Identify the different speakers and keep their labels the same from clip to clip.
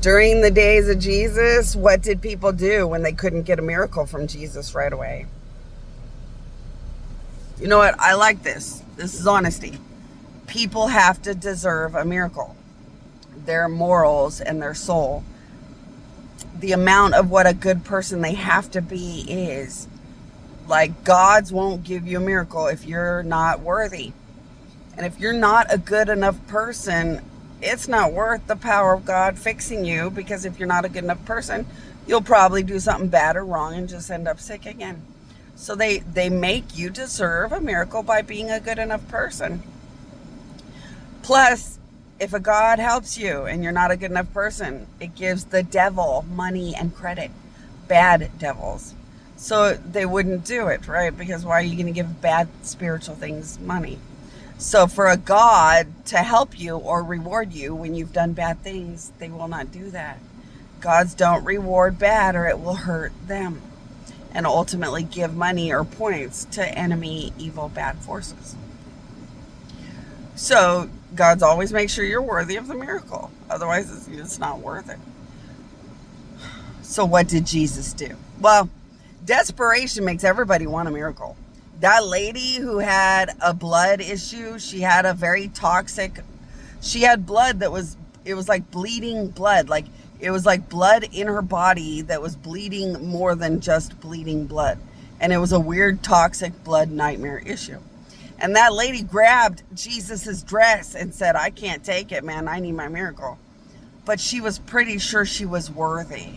Speaker 1: During the days of Jesus, what did people do when they couldn't get a miracle from Jesus right away? You know what? I like this. This is honesty. People have to deserve a miracle. Their morals and their soul. The amount of what a good person they have to be is. Like, God's won't give you a miracle if you're not worthy. And if you're not a good enough person, it's not worth the power of God fixing you, because if you're not a good enough person, you'll probably do something bad or wrong and just end up sick again. So they make you deserve a miracle by being a good enough person. Plus, if a God helps you and you're not a good enough person, it gives the devil money and credit. Bad devils. So they wouldn't do it, right? Because why are you going to give bad spiritual things money? So for a God to help you or reward you when you've done bad things, they will not do that. Gods don't reward bad, or it will hurt them and ultimately give money or points to enemy, evil, bad forces. So God's always make sure you're worthy of the miracle. Otherwise, it's not worth it. So what did Jesus do? Well, desperation makes everybody want a miracle. That lady who had a blood issue, she had a very toxic, she had blood that was, it was like bleeding blood. Like, it was like blood in her body that was bleeding more than just bleeding blood. And it was a weird toxic blood nightmare issue. And that lady grabbed Jesus's dress and said, I can't take it, man. I need my miracle. But she was pretty sure she was worthy.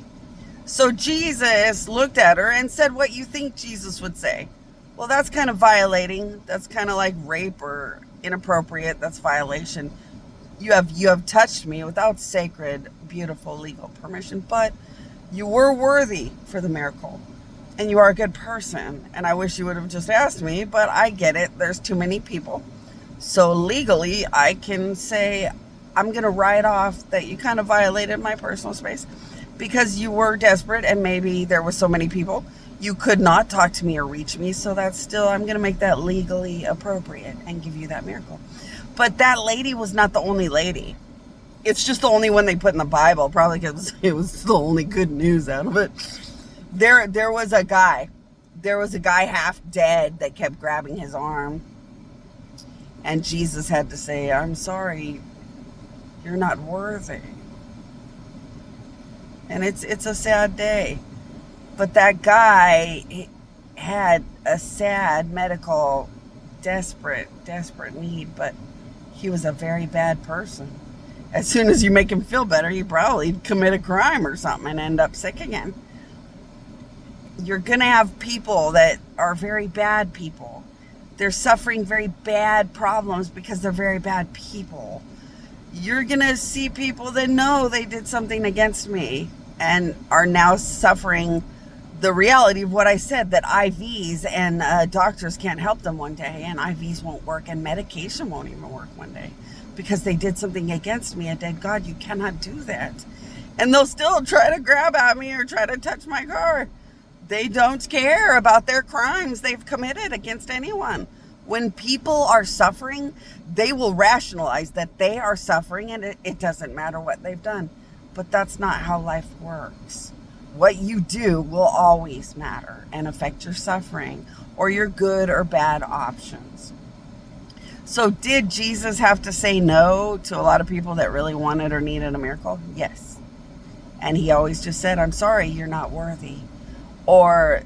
Speaker 1: So Jesus looked at her and said what you think Jesus would say. Well, that's kind of violating. That's kind of like rape or inappropriate. That's violation. You have touched me without sacred, beautiful, legal permission, but you were worthy for the miracle. And you are a good person. And I wish you would have just asked me, but I get it. There's too many people. So legally, I can say I'm going to write off that you kind of violated my personal space because you were desperate and maybe there was so many people. You could not talk to me or reach me. So that's still, I'm going to make that legally appropriate and give you that miracle. But that lady was not the only lady. It's just the only one they put in the Bible, probably because it was the only good news out of it. There was a guy half dead that kept grabbing his arm. And Jesus had to say, I'm sorry, you're not worthy. And it's a sad day. But that guy had a sad medical, desperate need, but he was a very bad person. As soon as you make him feel better, he'd probably commit a crime or something and end up sick again. You're going to have people that are very bad people. They're suffering very bad problems because they're very bad people. You're going to see people that know they did something against me and are now suffering the reality of what I said, that IVs and doctors can't help them one day, and IVs won't work, and medication won't even work one day because they did something against me. A dead God, you cannot do that. And they'll still try to grab at me or try to touch my car. They don't care about their crimes they've committed against anyone. When people are suffering, they will rationalize that they are suffering and it doesn't matter what they've done. But that's not how life works. What you do will always matter and affect your suffering or your good or bad options. So did Jesus have to say no to a lot of people that really wanted or needed a miracle? Yes. And he always just said, I'm sorry, you're not worthy. Or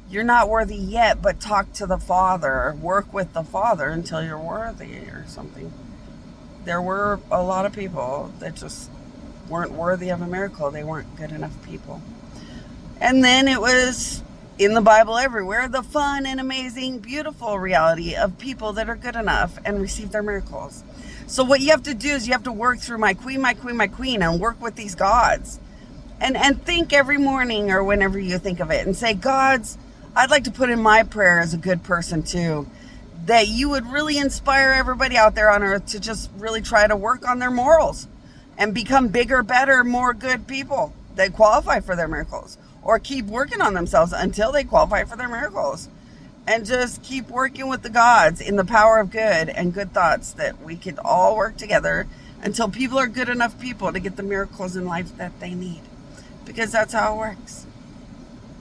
Speaker 1: you're not worthy yet, but talk to the Father, work with the Father until you're worthy or something. There were a lot of people that just weren't worthy of a miracle. They weren't good enough people. And then it was in the Bible everywhere, the fun and amazing, beautiful reality of people that are good enough and receive their miracles. So what you have to do is you have to work through my queen, and work with these gods. And think every morning or whenever you think of it and say, Gods, I'd like to put in my prayer as a good person too, that you would really inspire everybody out there on earth to just really try to work on their morals and become bigger, better, more good people that qualify for their miracles, or keep working on themselves until they qualify for their miracles, and just keep working with the gods in the power of good and good thoughts, that we could all work together until people are good enough people to get the miracles in life that they need. Because that's how it works.